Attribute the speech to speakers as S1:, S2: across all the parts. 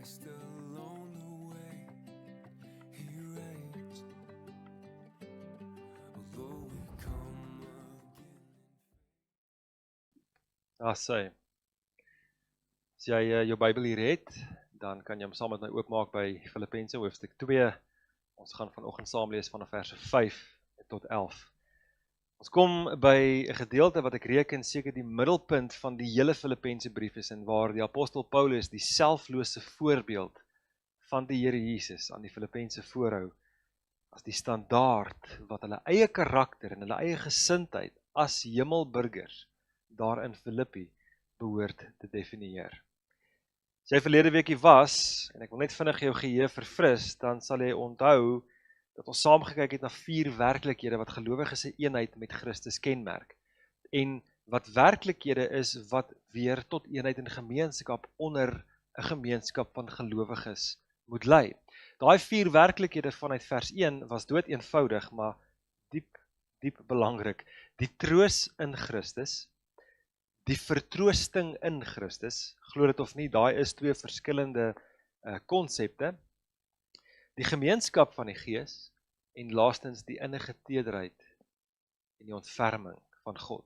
S1: Christ along the way. He reigns, although we come again.
S2: Sê, as jy jou Bybel hier het, dan kan jy hom saam met my oopmaak by Filippense hoofstuk 2. Ons gaan vanoggend saam lees van verse 5 tot 11. Ons kom by 'n gedeelte wat ek reken seker die middelpunt van die hele Filippense brief is, en waar die apostel Paulus die selflose voorbeeld van die Here Jesus aan die Filippense voorhou, as die standaard wat hulle eie karakter en hulle eie gesindheid as hemelburgers daar in Filippi behoort te definieer. As jy verlede weekie was, en ek wil net vinnig jou geheue verfris, dan sal jy onthou dat ons saam gekyk het na 4 werklikhede wat gelowiges se eenheid met Christus kenmerk, en wat werklikhede is wat weer tot eenheid en gemeenskap onder 'n gemeenskap van gelowiges moet lei. Daai 4 werklikhede vanuit vers 1 was dood eenvoudig, maar diep belangrik. Die troos in Christus, die vertroosting in Christus, glo dit of nie, daai is 2 verskillende konsepte, die gemeenskap van die Gees, en laastens die innige tederheid en die ontferming van God.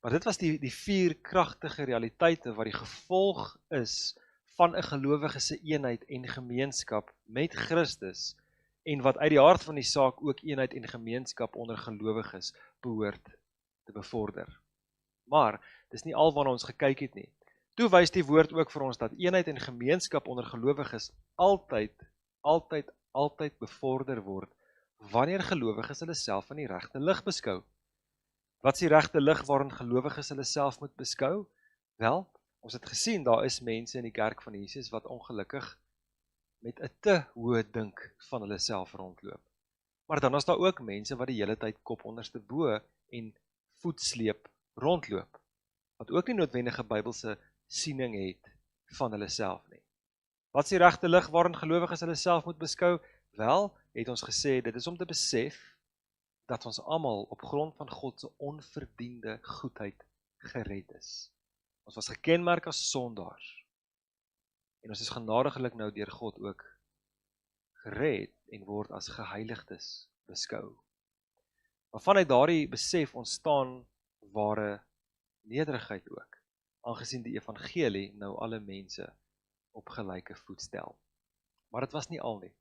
S2: Maar dit was die 4 kragtige realiteite wat die gevolg is van 'n gelowige se eenheid en gemeenskap met Christus, en wat uit die hart van die saak ook eenheid en gemeenskap onder gelowiges behoort te bevorder. Maar dis nie al waarna ons gekyk het nie. Toe wys die woord ook vir ons dat eenheid en gemeenskap onder gelowiges altyd bevorder word wanneer gelowiges hulle self in die regte lig beskou. Wat is die regte lig waarin gelowiges hulle self moet beskou? Wel, ons het gesien, daar is mense in die kerk van Jesus wat ongelukkig met 'n te hoë dink van hulle self rondloop. Maar dan is daar ook mense wat die hele tyd kop onderste bo en voetsleep rondloop, wat ook nie noodwendige Bybelse siening het van hulle self nie. Wat is die regte lig waarin gelowiges hulle self moet beskou? Wel, het ons gesê, dit is om te besef dat ons almal op grond van God se onverdiende goedheid gered is. Ons was gekenmerk as sondaars, en ons is genadiglik nou deur God ook gered en word as geheiligdes beskou. Maar vanuit daardie besef ontstaan ware nederigheid ook, aangesien die evangelie nou alle mense op gelyke voet stel. Maar dit was nie al nie,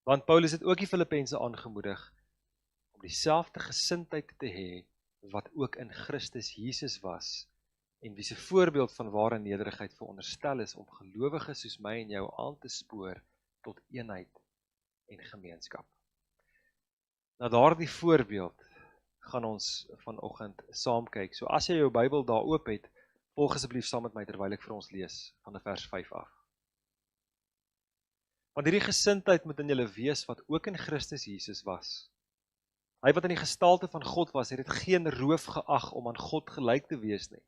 S2: want Paulus het ook die Filippense aangemoedig om dieselfde gesindheid te hê wat ook in Christus Jesus was, en wie se voorbeeld van ware nederigheid veronderstel is om gelowiges soos my en jou aan te spoor tot eenheid en gemeenskap. Na daardie voorbeeld gaan ons vanoggend saam kyk. So as jy jou Bybel daar oop het, volg asseblief saam met my terwyl ek vir ons lees van vers 5 af. Want hierdie gesindheid moet in julle wees wat ook in Christus Jesus was. Hy wat in die gestalte van God was, het dit geen roof geag om aan God gelyk te wees nie,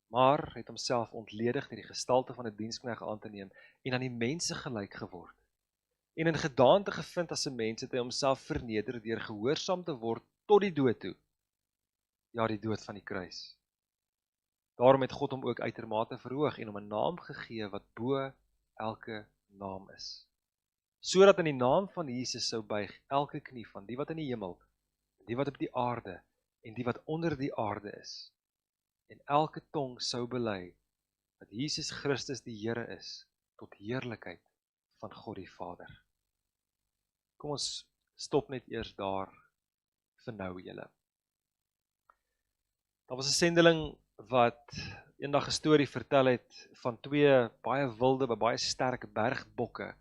S2: maar het homself ontledig deur die gestalte van 'n diensknegt aan te neem en aan die mense gelyk geword. En in gedaante gevind as 'n mens het hy homself verneder deur gehoorsaam te word tot die dood toe. Ja, die dood van die kruis. Daarom het God hom ook uitermate verhoog en hom 'n naam gegee wat bo elke naam is. Sodat in die naam van Jesus sou buig elke knie van die wat in die hemel, die wat op die aarde en die wat onder die aarde is. En elke tong sou bely dat Jesus Christus die Here is, tot heerlikheid van God die Vader. Kom ons stop net eers daar vir nou julle. Daar was 'n sendeling wat eendag 'n storie vertel het van 2 baie wilde, baie sterk bergbokke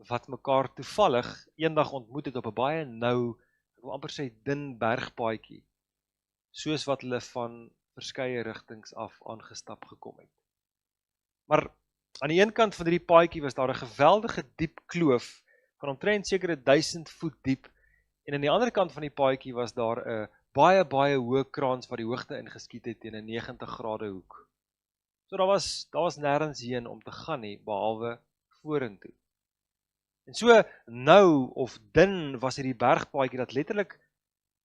S2: wat mekaar toevallig eendag ontmoet het op 'n baie nou, ek wil amper sê dun bergpaadjie, soos wat hulle van verskeie rigtings af aangestap gekom het. Maar aan die een kant van hierdie paadjie was daar 'n geweldige diep kloof van omtrent sekere 1000 voet diep, en aan die ander kant van die paadjie was daar 'n baie hoë kraans wat die hoogte ingeskiet het teen 'n 90 grade hoek. So daar was nêrens heen om te gaan nie, behalwe vorentoe. En so nou of dun was hierdie bergpaadjie dat letterlik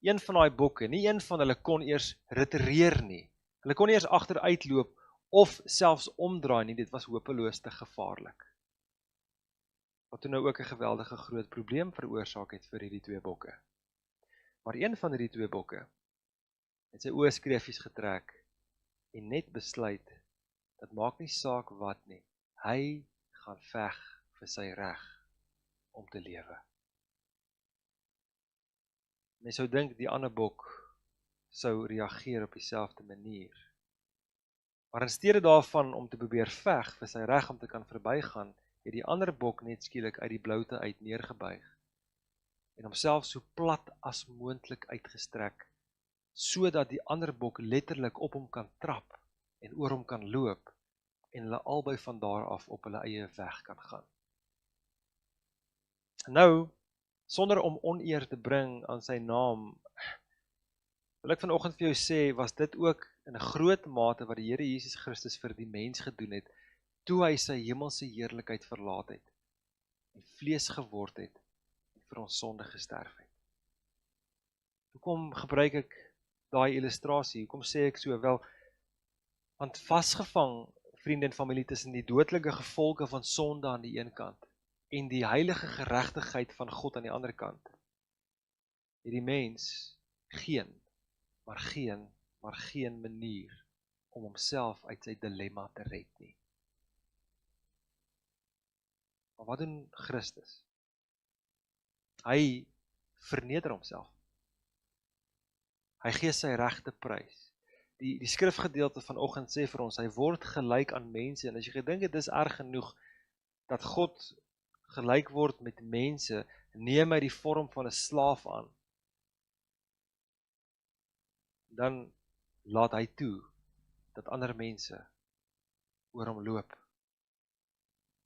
S2: een van daai bokke, nie een van hulle kon eers retireer nie. Hulle kon nie eers agteruitloop of selfs omdraai nie, dit was hopeloos te gevaarlik. wat toe nou ook 'n geweldige groot probleem veroorsaak het vir hierdie twee bokke. Maar een van hierdie twee bokke het sy oë skreefies getrek en net besluit, dit maak nie saak wat nie, hy gaan veg vir sy reg om te lewe. Mens sou dink die ander bok sou reageer op dieselfde manier. Maar in steede daarvan om te probeer veg vir sy reg om te kan verbygaan, het die ander bok net skielik uit die bloute uit neergebuig en homself so plat as moontlik uitgestrek, sodat die ander bok letterlik op hom kan trap en oor hom kan loop en hulle albei van daar af op hulle eie weg kan gaan. Nou, sonder om oneer te bring aan sy naam, wil ek vanoggend vir jou sê, was dit ook in 'n groot mate wat die Here Jesus Christus vir die mens gedoen het, toe hy sy hemelse heerlikheid verlaat het, en vlees geword het, en vir ons sonde gesterf het. Hoekom gebruik ek daai illustrasie? Hoekom sê ek so? Wel, want vasgevang, vriende en familie, tussen die dodelike gevolge van sonde aan die een kant, en die heilige geregtigheid van God aan die ander kant, het die mens geen manier om homself uit sy dilemma te red nie. Maar wat doen Christus? Hy verneder homself. Hy gee sy regte prys. Die skrifgedeelte vanoggend sê vir ons, hy word gelyk aan mense, en as jy gedink het, dis erg genoeg, dat God gelyk word met mense, neem hy die vorm van 'n slaaf aan, dan laat hy toe, dat ander mense oor hom loop,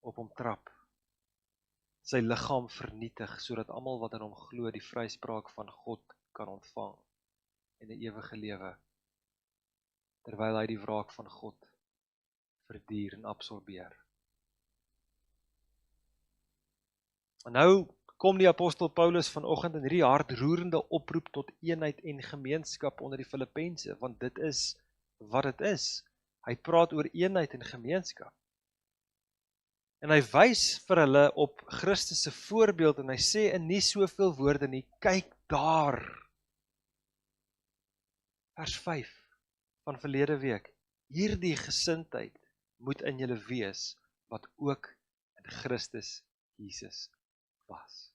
S2: op hom trap, sy liggaam vernietig, sodat almal wat in hom glo, die vryspraak van God kan ontvang, en 'n ewige lewe, terwyl hy die wraak van God verduur en absorbeer. En nou kom die apostel Paulus vanoggend in hierdie hartroerende oproep tot eenheid en gemeenskap onder die Filippense, want dit is wat dit is. Hy praat oor eenheid en gemeenskap. En hy wys vir hulle op Christus se voorbeeld, en hy sê in nie soveel woorde nie, kyk daar. Vers 5 van verlede week, hierdie gesindheid moet in julle wees, wat ook in Christus Jesus was.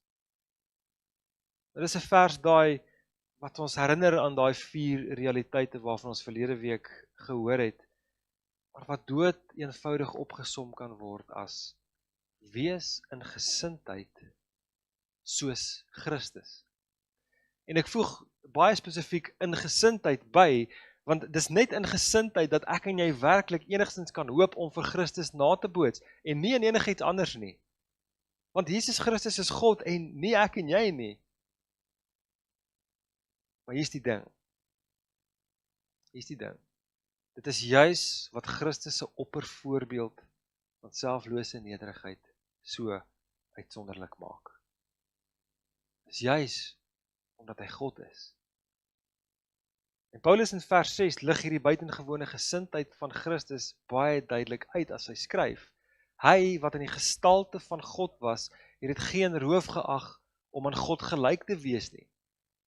S2: Dit is 'n vers daai wat ons herinner aan daai 4 realiteite waarvan ons verlede week gehoor het, maar wat dood eenvoudig opgesom kan word as wees in gesindheid soos Christus. En ek voeg baie spesifiek in gesindheid by, want dis net in gesindheid dat ek en jy werklik enigstens kan hoop om vir Christus na te boots, en nie in enigiets anders nie. Want Jesus Christus is God en nie ek en jy nie. Maar hier's die ding. Dit is juis wat Christus se oppervoorbeeld van selflose nederigheid so uitsonderlik maak. Dis juis omdat hy God is. En Paulus in vers 6 lig hierdie buitengewone gesindheid van Christus baie duidelik uit as hy skryf. Hy wat in die gestalte van God was, het dit geen roof geag om aan God gelyk te wees nie.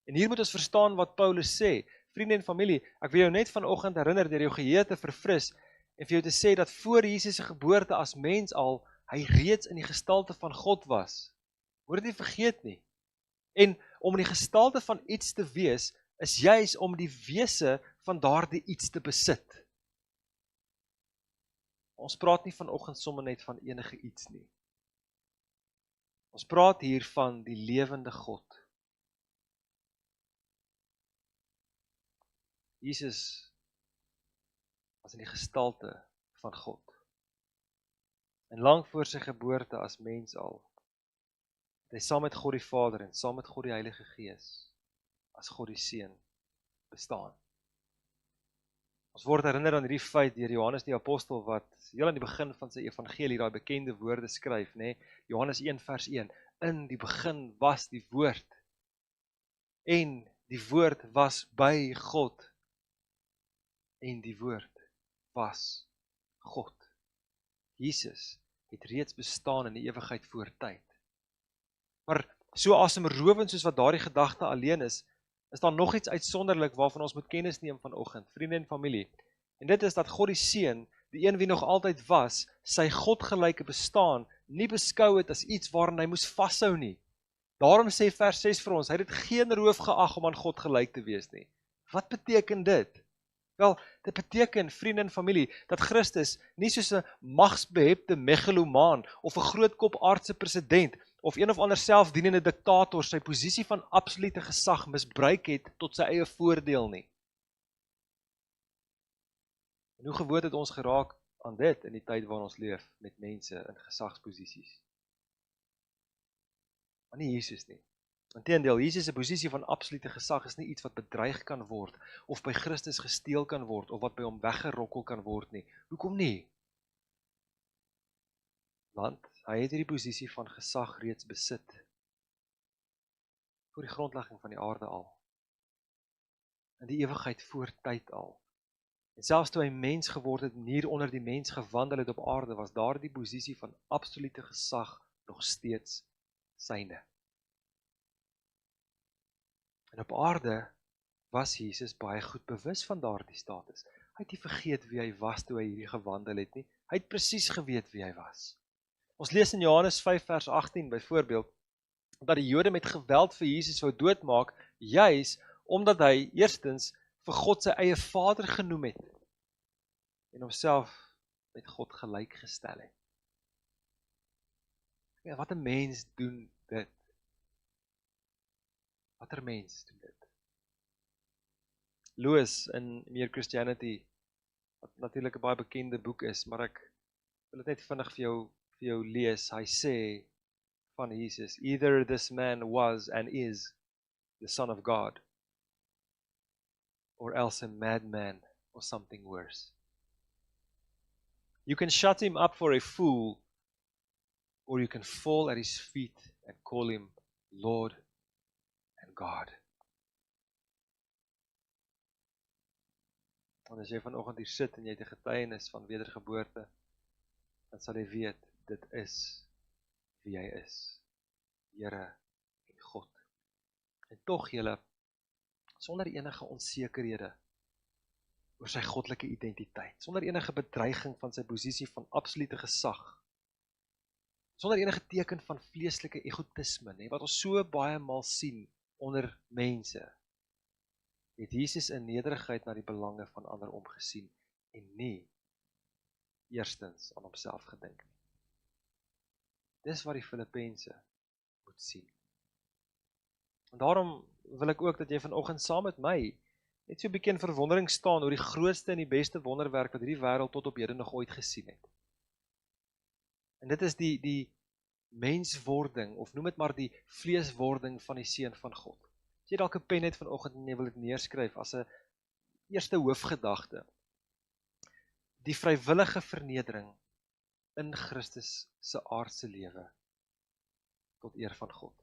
S2: En hier moet ons verstaan wat Paulus sê. Vriende en familie, ek wil jou net vanoggend herinner deur jou geheue te verfris en vir jou te sê dat voor Jesus se geboorte as mens al, hy reeds in die gestalte van God was. Moet dit nie vergeet nie. En om in die gestalte van iets te wees, is juis om die wese van daardie iets te besit. Ons praat nie vanoggend sommer net van enige iets nie. Ons praat hier van die lewende God. Jesus was in die gestalte van God. En lang voor sy geboorte as mens al, het hy saam met God die Vader en saam met God die Heilige Gees, as God die Seun, bestaan. Ons word herinner aan hierdie feit deur Johannes die Apostel, wat heel aan die begin van sy evangelie daai bekende woorde skryf, nê? Johannes 1 vers 1, in die begin was die woord, en die woord was by God, en die woord was God. Jesus het reeds bestaan in die ewigheid voor tyd. Maar so asemrowend soos wat daardie gedagte alleen is daar nog iets uitsonderlik waarvan ons moet kennis neem vanoggend, vriende en familie. En dit is dat God die Seun, die een wie nog altyd was, sy godgelyke bestaan nie beskou het as iets waarin hy moes vashou nie. Daarom sê vers 6 vir ons, hy het dit geen roof geag om aan God gelyk te wees nie. Wat beteken dit? Wel, dit beteken, vriende en familie, dat Christus nie soos 'n magsbehepte megalomaan of 'n grootkop aardse president of een of ander selfdienende diktator sy posisie van absolute gesag misbruik het tot sy eie voordeel nie. En hoe gewoond het ons geraak aan dit in die tyd waarin ons leef met mense in gesagsposisies? Maar nie Jesus nie. Inteendeel, Jesus se posisie van absolute gesag is nie iets wat bedreig kan word, of by Christus gesteel kan word, of wat by hom weggerokkel kan word nie. Hoekom nie? Want hy het hierdie posisie van gesag reeds besit, voor die grondlegging van die aarde al, in die ewigheid voor tyd al. En selfs toe hy mens geword het, en hier onder die mens gewandel het op aarde, was daar die posisie van absolute gesag nog steeds syne. En op aarde was Jesus baie goed bewus van daardie status. Hy het nie vergeet wie hy was toe hy hierdie gewandel het nie. Hy het presies geweet wie hy was. Ons lees in Johannes 5 vers 18 byvoorbeeld, dat die Jode met geweld vir Jesus wou doodmaak, juis omdat hy eerstens vir God sy eie Vader genoem het, en homself met God gelyk gestel het. Ja, wat 'n mens doen dit? Watter mens doen dit? Lewis in Mere Christianity, wat natuurlik 'n baie bekende boek is, maar ek wil dit net vinnig vir jou lees. Hy sê van Jesus, either this man was and is the Son of God, or else a madman or something worse. You can shut him up for a fool, or you can fall at his feet and call him Lord and God. En as jy vanoggend hier sit en jy het 'n getuienis van wedergeboorte, dan sal jy weet, dit is wie hy is, Here en God. En tog julle, sonder enige onsekerhede oor sy goddelike identiteit, sonder enige bedreiging van sy posisie van absolute gesag, sonder enige teken van vleeslike egotisme, wat ons so baie maal sien onder mense, het Jesus in nederigheid na die belange van ander omgesien en nie eerstens aan homself gedink nie. Dis wat die Filippense moet sien. En daarom wil ek ook dat jy vanoggend saam met my net so 'n bietjie in verwondering staan oor die grootste en die beste wonderwerk wat hierdie wêreld tot op hede nog ooit gesien het. En dit is die menswording, of noem dit maar die vleeswording van die Seun van God. As jy dalk 'n pen het vanoggend en jy wil dit neerskryf as 'n eerste hoofgedagte, die vrywillige vernedering in Christus se aardse lewe tot eer van God.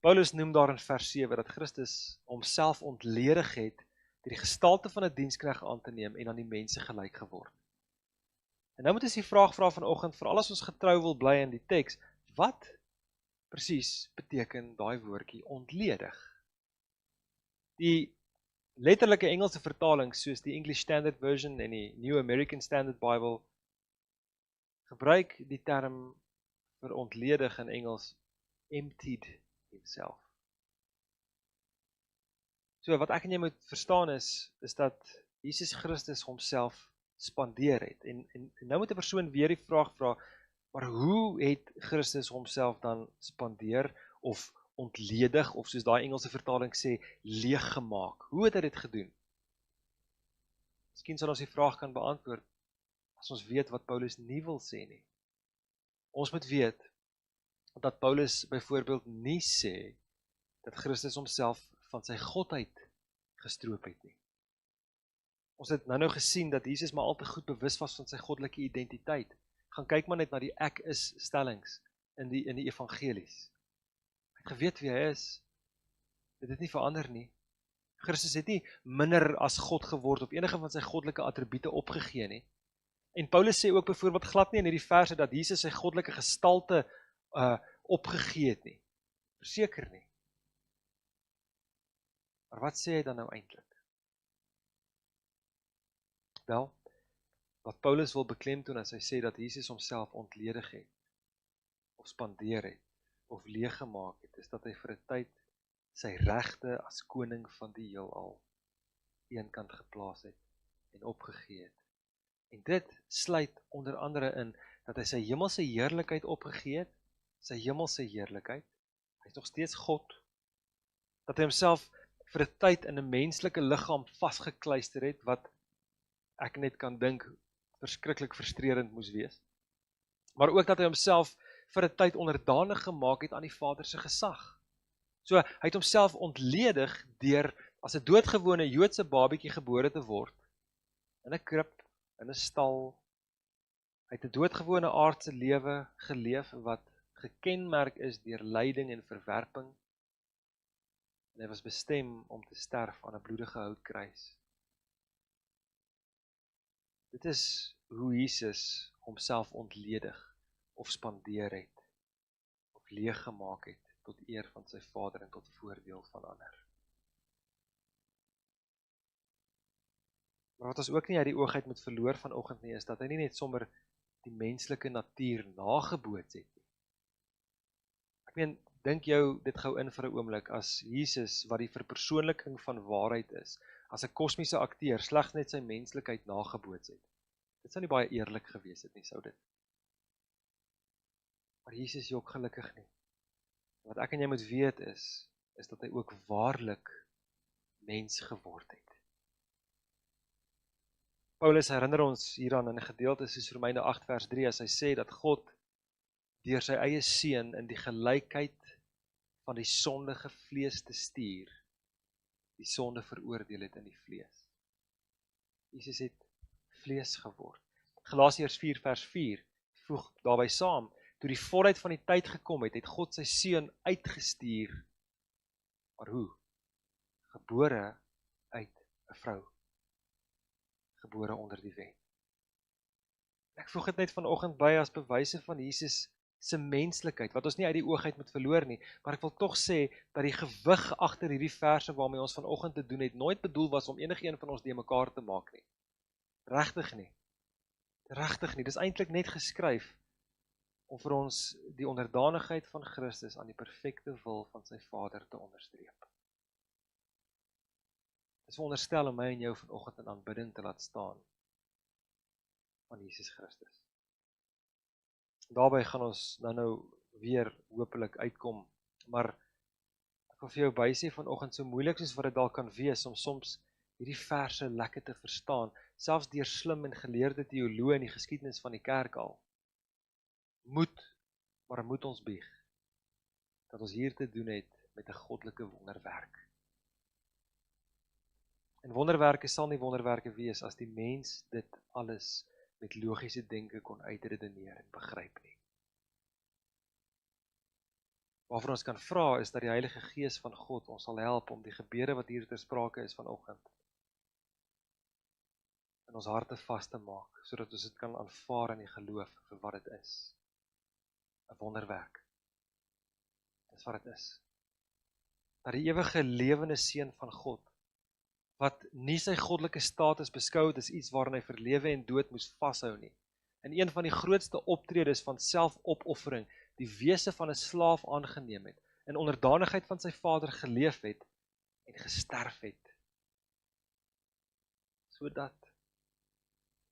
S2: Paulus noem daar in vers 7 dat Christus homself ontledig het deur die gestalte van 'n diensknegt aan te neem en aan die mense gelyk geword. En nou moet ons die vraag vra vanoggend, veral as ons getrou wil bly in die teks, wat presies beteken daai woordjie ontledig? Die letterlike Engelse vertaling soos die English Standard Version en die New American Standard Bible gebruik die term vir ontledig in Engels emptied himself. So wat ek en jy moet verstaan is dat Jesus Christus homself spandeer het. En nou moet 'n persoon weer die vraag vra, maar hoe het Christus homself dan spandeer of ontledig, of soos daai Engelse vertaling sê, leeggemaak? Hoe het hy dit gedoen? Miskien sal ons die vraag kan beantwoord as ons weet wat Paulus nie wil sê nie. Ons moet weet dat Paulus byvoorbeeld nie sê dat Christus homself van sy godheid gestroop het nie. Ons het nou gesien dat Jesus maar al te goed bewus was van sy goddelike identiteit. Gaan kyk maar net na die ek is stellings in die evangelies. Hy het geweet wie hy is. Dit het nie verander nie. Christus het nie minder as God geword of enige van sy goddelike attribute opgegee nie. En Paulus sê ook byvoorbeeld glad nie in hierdie verse dat Jesus sy goddelike gestalte opgegee het nie. Verseker nie. Maar wat sê hy dan nou eintlik? Wel, wat Paulus wil beklemtoon as hy sê dat Jesus homself ontledig het, of spandeer het, of leeggemaak het, is dat hy vir 'n tyd sy regte as koning van die heelal eenkant geplaas het en opgegee het. En dit sluit onder andere in dat hy sy hemelse heerlikheid opgegee het, sy hemelse heerlikheid, hy is nog steeds God, dat hy homself vir 'n tyd in 'n menslike liggaam vasgekluister het, wat ek net kan dink verskriklik frustrerend moes wees, maar ook dat hy homself vir 'n tyd onderdanig gemaak het aan die Vader se gesag. So, hy het homself ontledig deur as 'n doodgewone Joodse babietjie gebore te word, in 'n krib, in 'n stal. Hy het 'n doodgewone aardse lewe geleef wat gekenmerk is deur lyding en verwerping. En hy was bestem om te sterf aan 'n bloedige houtkruis. Dit is hoe Jesus homself ontledig of spandeer het, of leeggemaak het tot eer van sy Vader en tot voordeel van ander. Maar wat ons ook nie uit die oog uit moet verloor vanoggend nie, is dat hy nie net sommer die menslike natuur nageboots het nie. Ek meen, dink jou dit gou in vir 'n oomblik, as Jesus, wat die verpersoonliking van waarheid is, as 'n kosmiese akteur, slegs net sy menslikheid nageboots het. Dit sou nie baie eerlik gewees het nie, sou dit. Maar Jesus is ook gelukkig nie. Wat ek en jy moet weet is dat hy ook waarlik mens geword het. Paulus herinner ons hieraan in 'n gedeelte soos Romeine 8 vers 3, as hy sê dat God deur sy eie seun in die gelykheid van die sondige vlees te stuur, die sonde veroordeel het in die vlees. Jesus het vlees geword. Galasiërs 4 vers 4 voeg daarby saam, toe die volheid van die tyd gekom het, het God sy seun uitgestuur. Maar hoe? Gebore uit 'n vrou. Gebore onder die wet. Ek voeg dit net vanoggend by as bewyse van Jesus se menslikheid, wat ons nie uit die oog uit moet verloor nie, maar ek wil tog sê dat die gewig agter hierdie verse waarmee ons vanoggend te doen het, nooit bedoel was om enige een van ons die mekaar te maak nie. Regtig nie. Regtig nie. Dis eintlik net geskryf om vir ons die onderdanigheid van Christus aan die perfekte wil van sy Vader te onderstreep. Dis veronderstel om my en jou vanoggend in aanbidding te laat staan van Jesus Christus. Daarby gaan ons nou weer hopelik uitkom, maar ek wil vir jou bysê vanoggend, so moeilik soos wat dit dalk kan wees om soms hierdie verse lekker te verstaan, selfs deur slim en geleerde teoloë in die geskiedenis van die kerk al. Moet ons bieg dat ons hier te doen het met 'n goddelike wonderwerk. En wonderwerke sal nie wonderwerke wees as die mens dit alles met logiese denke kon uitredeneer en begryp nie. Waarvoor ons kan vra is dat die Heilige Gees van God ons sal help om die gebede wat hier ter sprake is vanoggend in ons harte vas te maak, sodat ons dit kan aanvaar in die geloof vir wat dit is. 'n Wonderwerk. Dis wat dit is. Dat die ewige lewende seun van God, wat nie sy goddelike status beskou het as iets waarin hy vir lewe en dood moes vashou nie, en een van die grootste optredes van selfopoffering, die wese van 'n slaaf aangeneem het, in onderdanigheid van sy Vader geleef het en gesterf het, sodat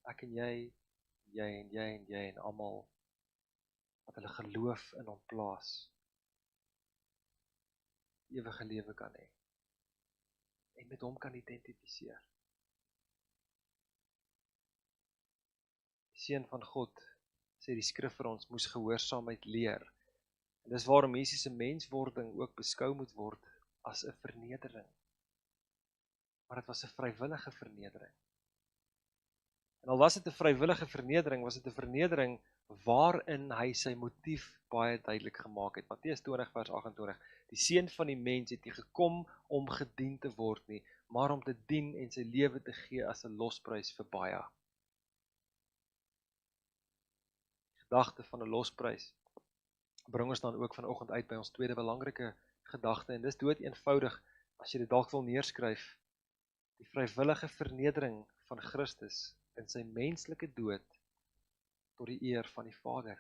S2: ek en jy en almal wat hulle geloof in hom plaas, ewige lewe kan hê en met hom kan identifiseer. Die Seun van God, sê die skrif vir ons, moes gehoorsaamheid leer. En dis waarom Jesus se menswording ook beskou moet word as 'n vernedering. Maar dit was 'n vrywillige vernedering. En al was dit 'n vrywillige vernedering, was dit 'n vernedering waarin hy sy motief baie duidelik gemaak het. Matteus 20 vers 28. Die Seun van die mens het nie gekom om gedien te word nie, maar om te dien en sy lewe te gee as 'n losprys vir baie. Die gedagte van 'n losprys bring ons dan ook vanoggend uit by ons tweede belangrike gedagte, en dis dood eenvoudig, as jy dit dalk wil neerskryf, die vrywillige vernedering van Christus in sy menslike dood tot die eer van die Vader.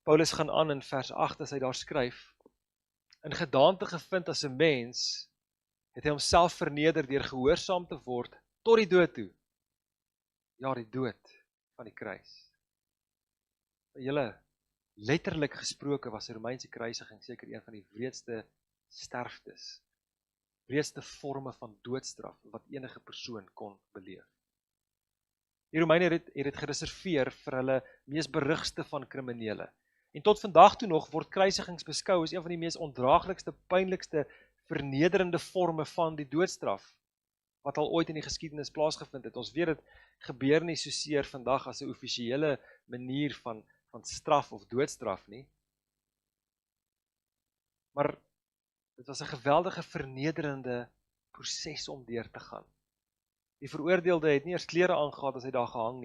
S2: Paulus gaan aan in vers 8 as hy daar skryf, in gedaante gevind as 'n mens, het hy homself verneder deur gehoorsaam te word tot die dood toe. Ja, die dood van die kruis. Julle, letterlik gesproke was die Romeinse kruisiging seker een van die wreedste sterftes, wreedste forme van doodstraf wat enige persoon kon beleef. Die Romeine het dit gereserveer vir hulle mees berugste van kriminele. En tot vandag toe nog word kruisigings beskou as een van die mees ondraaglikste, pynlikste, vernederende forme van die doodstraf, wat al ooit in die geskiedenis plaasgevind het. Ons weet dit gebeur nie soseer vandag as 'n offisiële manier van straf of doodstraf nie. Maar dit was 'n geweldige vernederende proses om deur te gaan. Die veroordeelde het nie eers klere aangehad as hy daar gehang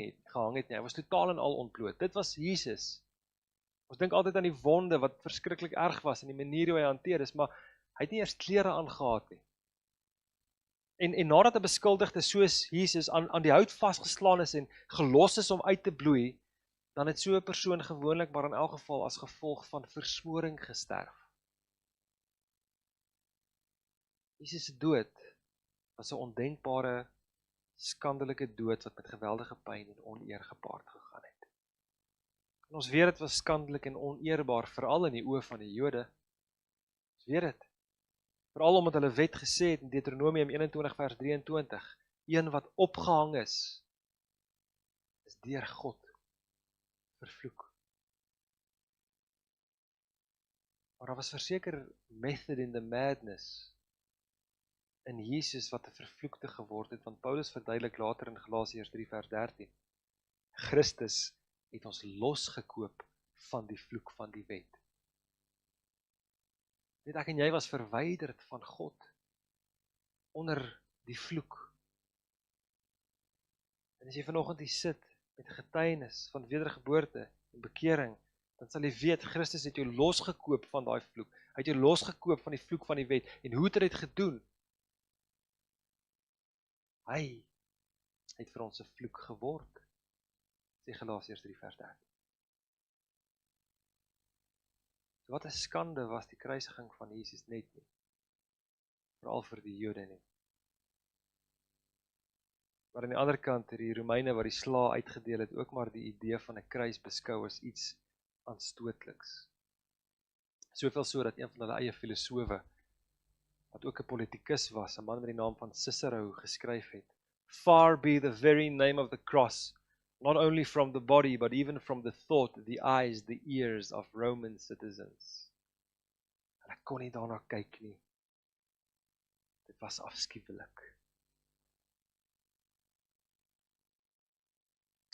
S2: het nie. Hy was totaal en al ontbloot. Dit was Jesus. Ons dink altyd aan die wonde wat verskriklik erg was en die manier hoe hy hanteer is, maar hy het nie eers klere aangehad nie. En nadat 'n beskuldigde soos Jesus aan die hout vasgeslaan is en gelos is om uit te bloei, dan het so 'n persoon gewoonlik maar in elk geval as gevolg van versmoring gesterf. Jesus se dood was 'n ondenkbare, skandelike dood wat met geweldige pyn en oneer gepaard gegaan het. En ons weet dit was skandelik en oneerbaar, veral in die oë van die Jode. Ons weet dit. Veral omdat hulle wet gesê het in Deuteronomium 21 vers 23, een wat opgehang is deur God vervloek. Maar daar was verseker method in the madness in Jesus wat 'n vervloekte geword het, want Paulus verduidelik later in Galasiërs 3 vers 13, Christus het ons losgekoop van die vloek van die wet. Net ek en jy was verwyderd van God onder die vloek. En as jy vanoggend hier sit met getuienis van wedergeboorte en bekering, dan sal jy weet, Christus het jou losgekoop van daai vloek. Hy het jou losgekoop van die vloek van die wet. En hoe het hy dit gedoen? Hy het vir ons 'n vloek geword, sê Galasiërs 3 vers 13. So wat 'n skande was die kruisiging van Jesus net nie, veral vir die Jode nie. Maar aan die ander kant het die Romeine wat die slae uitgedeel het, ook maar die idee van 'n kruis beskou as iets aanstootliks. Soveel so dat een van hulle eie filosowe, wat ook 'n politikus was, 'n man met die naam van Cicero, geskryf het, "Far be the very name of the cross, not only from the body, but even from the thought, the eyes, the ears of Roman citizens." Hulle kon nie daarna kyk nie. Dit was afskuwelik.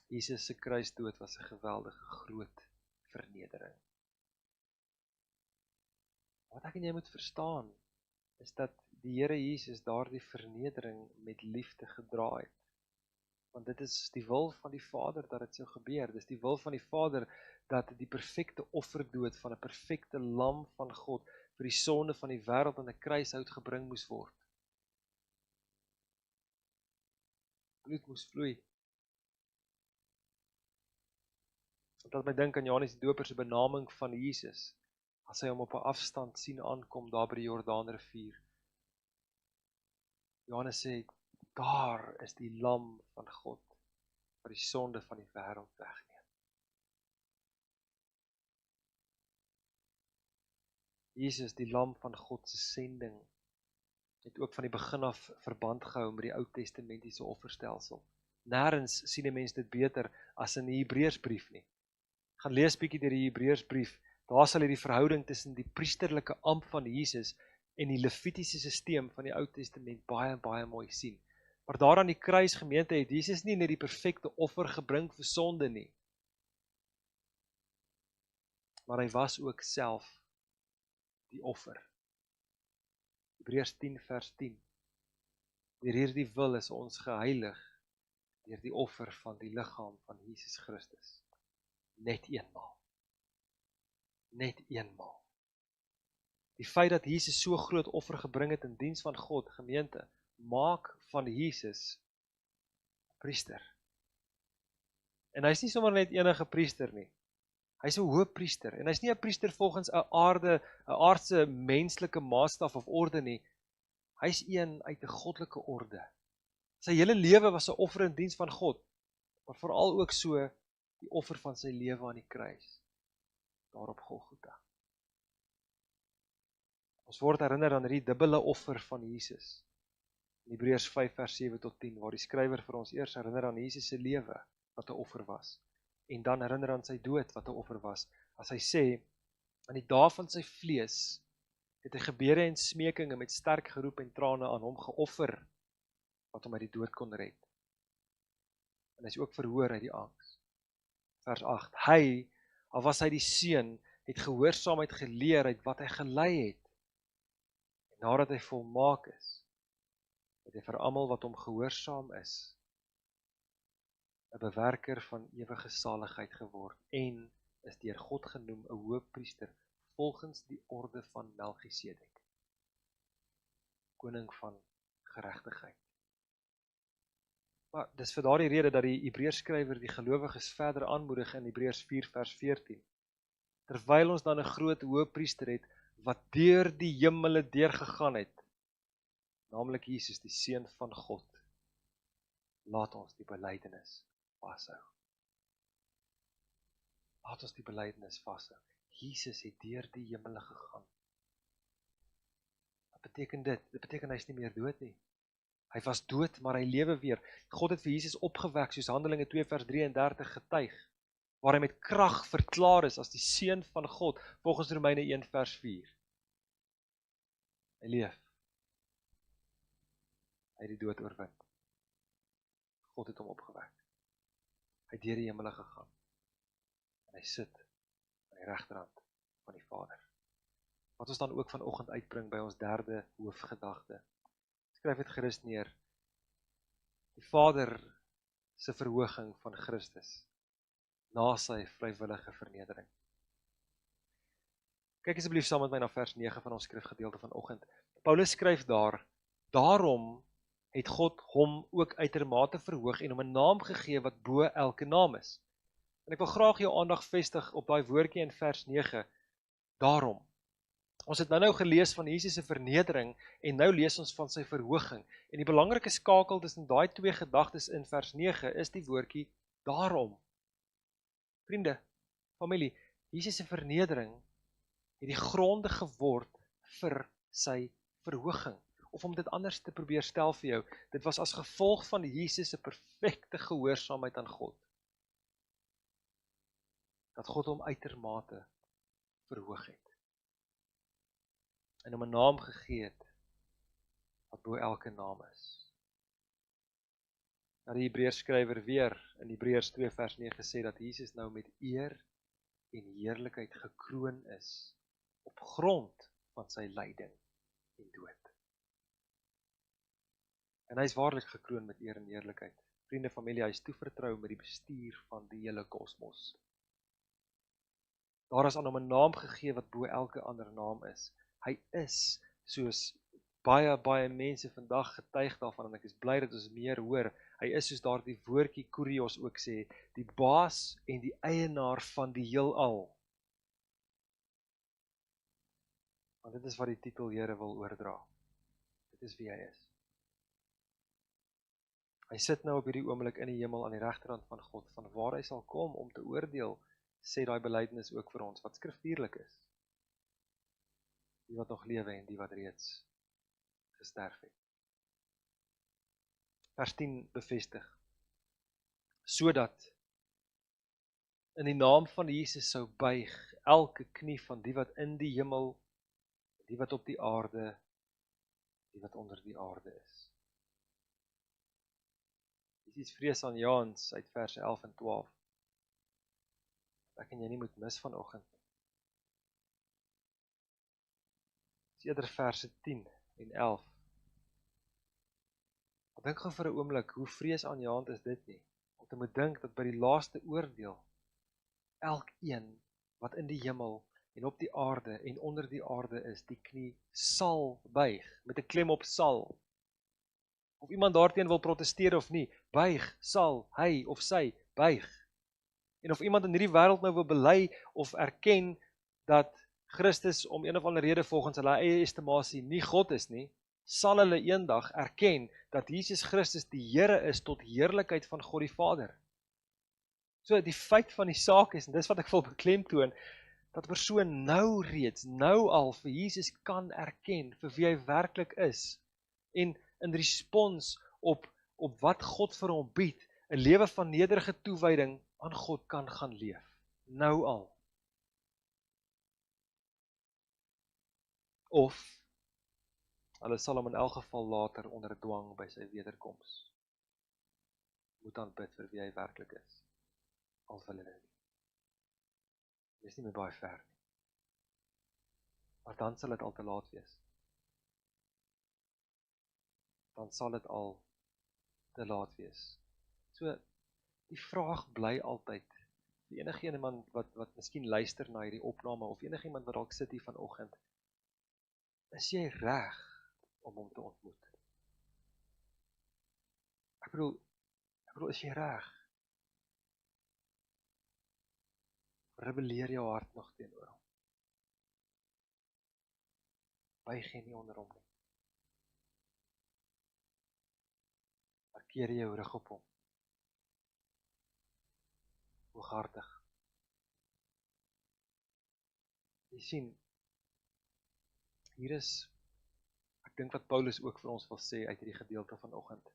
S2: Jesus se kruisdood was 'n geweldige groot vernedering. Wat ek en jy moet verstaan, is dat die Here Jesus daardie vernedering met liefde gedra het. Want dit is die wil van die Vader dat dit sou gebeur. Dit is die wil van die Vader dat die perfekte offerdood van 'n perfekte lam van God vir die sonde van die wêreld aan 'n kruishout gebring moes word. Bloed moes vloei. Dat my dink aan Johannes die Doper se benaming van Jesus, as hy hom op 'n afstand sien aankom daar by die Jordaanrivier. Johannes sê, daar is die lam van God, wat die sonde van die wêreld wegneem. Jesus, die lam van God se sending, het ook van die begin af verband gehou met die Ou Testamentiese offerstelsel. Nêrens sien 'n mens dit beter as in die Hebreërsbrief nie. Gaan lees bietjie deur die Hebreërsbrief, daar sal jy die verhouding tussen die priesterlike ampt van Jesus en die Levitiese sisteem van die Ou Testament baie mooi sien. Maar daar aan die kruis gemeente het Jesus nie net die perfekte offer gebring vir sonde nie, maar hy was ook self die offer. Hebreërs 10 vers 10. Deur hierdie wil is ons geheilig deur die offer van die liggaam van Jesus Christus. Net eenmaal. net eenmaal. Die feit dat Jesus so groot offer gebring het in diens van God, gemeente, maak van Jesus priester. En hy's nie sommer net enige priester nie. Hy's 'n hoëpriester en hy's nie 'n priester volgens 'n aardse menslike maatstaf of orde nie. Hy's een uit 'n goddelike orde. Sy hele lewe was 'n offer in diens van God, maar veral ook so die offer van sy lewe aan die kruis, daar op Golgotha. Ons word herinner aan hierdie dubbele offer van Jesus. In Hebreërs 5 vers 7 tot 10, waar die skrywer vir ons eers herinner aan Jesus se lewe, wat 'n offer was, en dan herinner aan sy dood, wat 'n offer was, as hy sê, aan die dae van sy vlees, het hy gebede en smekinge met sterk geroep en trane aan hom geoffer, wat hom uit die dood kon red. En hy is ook verhoor uit die angs. Vers 8, hy, al was hy die seun, het gehoorsaamheid geleer uit wat hy gelei het. En nadat hy volmaak is, het hy vir almal wat hom gehoorsaam is, 'n bewerker van ewige saligheid geword en is deur God genoem 'n hoëpriester volgens die orde van Melchisedek, koning van geregtigheid. Maar dis vir daardie rede dat die Hebreërskrywer die gelowiges verder aanmoedig in Hebreërs 4 vers 14. Terwyl ons dan 'n groot hoëpriester het wat deur die hemele deurgegaan het, naamlik Jesus, die Seun van God, laat ons die belydenis vashou. Laat ons die belydenis vashou. Jesus het deur die hemele gegaan. Wat beteken dit? Dit beteken hy is nie meer dood nie. Hy was dood, maar hy lewe weer. God het vir Jesus opgewek, soos Handelinge 2 vers 33 getuig, waar hy met krag verklaar is as die Seun van God, volgens Romeine 1 vers 4. Hy leef. Hy het die dood oorwin. God het hom opgewek. Hy het deur die hemele gegaan. En hy sit aan die regterhand van die Vader. Wat ons dan ook vanoggend uitbring by ons derde hoofgedagte. Skryf dit gerus neer. Die Vader se verhoging van Christus na sy vrywillige vernedering. Kyk asseblief saam met my na vers 9 van ons skrifgedeelte vanoggend. Paulus skryf daar, daarom het God hom ook uitermate verhoog en hom 'n naam gegee wat bo elke naam is. En ek wil graag jou aandag vestig op daai woordjie in vers 9, daarom. Ons het nou gelees van Jesus se vernedering en nou lees ons van sy verhoging. En die belangrike skakel tussen daai twee gedagtes in vers 9 is die woordjie daarom. Vriende, familie, Jesus se vernedering het die gronde geword vir sy verhoging. Of om dit anders te probeer stel vir jou, dit was as gevolg van Jesus se perfekte gehoorsaamheid aan God, dat God hom uitermate verhoog het. En hom 'n naam gegee het, wat bo elke naam is. Nou die Hebreërskrywer weer, in Hebreërs 2 vers 9 sê, dat Jesus nou met eer en heerlikheid gekroon is, op grond van sy lyding en dood. En hy is waarlik gekroon met eer en heerlikheid. Vriende, familie, hy is toevertrou met die bestuur van die hele kosmos. Daar is aan hom 'n naam gegee wat bo elke ander naam is. Hy is, soos baie mense vandag getuig daarvan, en ek is bly dat ons meer hoor, hy is soos daar die woordjie kurios ook sê, die baas en die eienaar van die heelal. Want dit is wat die titel Here wil oordra. Dit is wie hy is. Hy sit nou op hierdie oomblik in die hemel aan die regterhand van God, van waar hy sal kom om te oordeel, sê daai belydenis ook vir ons, wat skriftuurlik is. Die wat nog lewe en die wat reeds gesterf het. Vers 10 bevestig, sodat in die naam van Jesus sou buig elke knie van die wat in die hemel, die wat op die aarde, die wat onder die aarde is. Dis iets vreesaanjaends uit vers 11 en 12. Ek en jy nie moet mis vanoggend. Dis eerder verse 10 en 11. Ek dink gou vir 'n oomblik, hoe vreesaanjaend is dit nie? Om te moet dink dat by die laaste oordeel, elkeen wat in die hemel en op die aarde en onder die aarde is, die knie sal buig, met 'n klem op sal. Of iemand daarteen wil protesteer of nie, buig, sal, hy of sy, buig. En of iemand in hierdie wêreld nou wil bely of erken dat Christus om een of ander rede volgens hulle eie estimasie nie God is nie, sal hulle eendag erken dat Jesus Christus die Here is tot heerlikheid van God die Vader. So die feit van die saak is, en dis wat ek wil beklemtoon, dat persoon nou reeds, nou al vir Jesus kan erken vir wie hy werklik is en in respons op wat God vir hom bied, 'n lewe van nederige toewyding aan God kan gaan leef. Nou al. Of hulle sal hom in elk geval later onder dwang by sy wederkoms moet aanbid vir wie hy werklik is. Al wil hulle nie. Dis nie meer baie ver nie. Maar dan sal dit al te laat wees. Dan sal dit al te laat wees. So, die vraag bly altyd, vir enigiemand wat miskien luister na hierdie opname, of enigiemand wat dalk sit hier vanoggend, is jy reg om hom te ontmoet? Ek bedoel, is jy reg? Rebelleer jou hart nog teenoor hom? Buig jy nie onder hom nie? Keer jou rug op hom. Hooghartig. Jy sien, hier is, ek dink wat Paulus ook vir ons wil sê uit hierdie gedeelte vanoggend,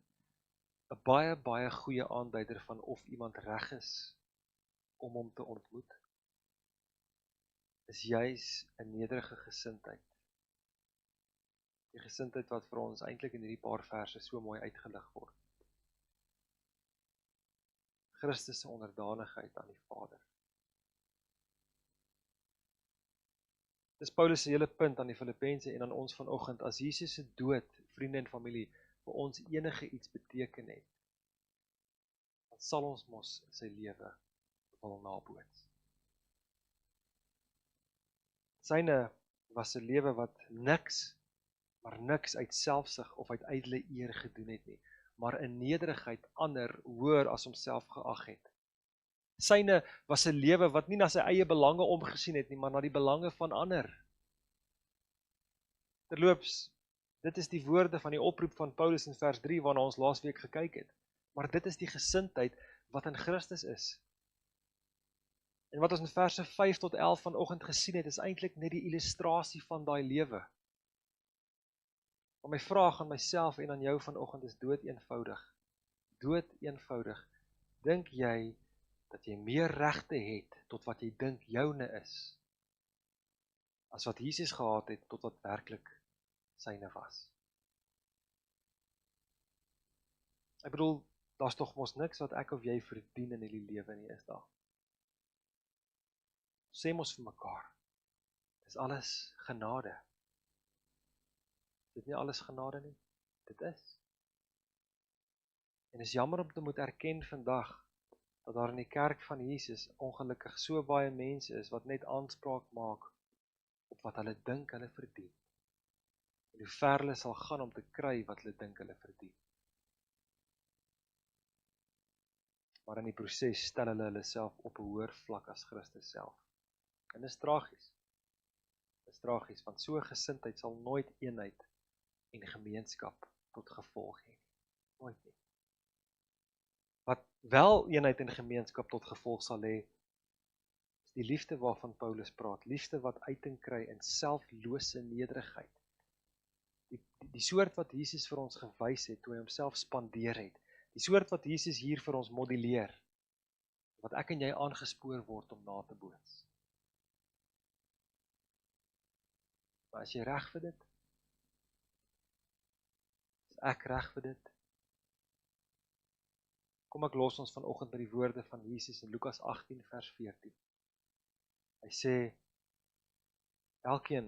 S2: 'n baie goeie aanduider van of iemand reg is om hom te ontmoet, is juis 'n nederige gesindheid. Die gesindheid wat vir ons eintlik in hierdie paar verse so mooi uitgelig word. Christus se onderdanigheid aan die Vader. Dis Paulus se hele punt aan die Filippense en aan ons vanoggend, as Jesus se dood, vriende en familie, vir ons enige iets beteken het, dan sal ons mos sy lewe wil naboots. Syne was 'n lewe wat niks uit selfsug of uit ydelle eer gedoen het nie, maar in nederigheid ander hoër as homself geag het. Syne was 'n lewe wat nie na sy eie belange omgesien het nie, maar na die belange van ander. Terloops, dit is die woorde van die oproep van Paulus in vers 3 waarna ons laasweek gekyk het. Maar dit is die gesindheid wat in Christus is. En wat ons in verse 5 tot 11 vanoggend gesien het, is eintlik net die illustrasie van daai lewe. Maar my vraag aan myself en aan jou vanoggend is dood eenvoudig. Dood eenvoudig. Dink jy dat jy meer regte het tot wat jy dink joune is, as wat Jesus gehad het tot wat werklik syne was? Ek bedoel, daar's tog mos niks wat ek of jy verdien in hierdie lewe nie, is daar? Sê mos vir mekaar, dis alles genade. Dit nie alles genade nie, dit is. En is jammer om te moet erken vandag, dat daar in die kerk van Jesus ongelukkig so baie mense is, wat net aanspraak maak op wat hulle dink hulle verdien. En hoe ver hulle sal gaan om te kry wat hulle dink hulle verdien. Maar in die proses stel hulle self op 'n hoër vlak as Christus self. En dis tragies. Dis tragies, want so 'n gesindheid sal nooit eenheid en gemeenskap tot gevolg hê. Nooit nie. Wat wel eenheid en gemeenskap tot gevolg sal hê, is die liefde waarvan Paulus praat. Liefde wat uiting kry in selflose nederigheid. Die soort wat Jesus vir ons gewys het, toe hy homself spandeer het. Die soort wat Jesus hier vir ons modelleer. Wat ek en jy aangespoor word om na te boots. Maar as jy reg vir dit? Is ek reg vir dit? Kom ek los ons vanoggend by die woorde van Jesus in Lukas 18 vers 14. Hy sê, elkeen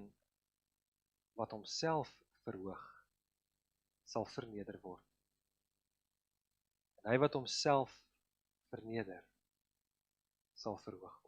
S2: wat homself verhoog, sal verneder word. En hy wat homself verneder, sal verhoog word.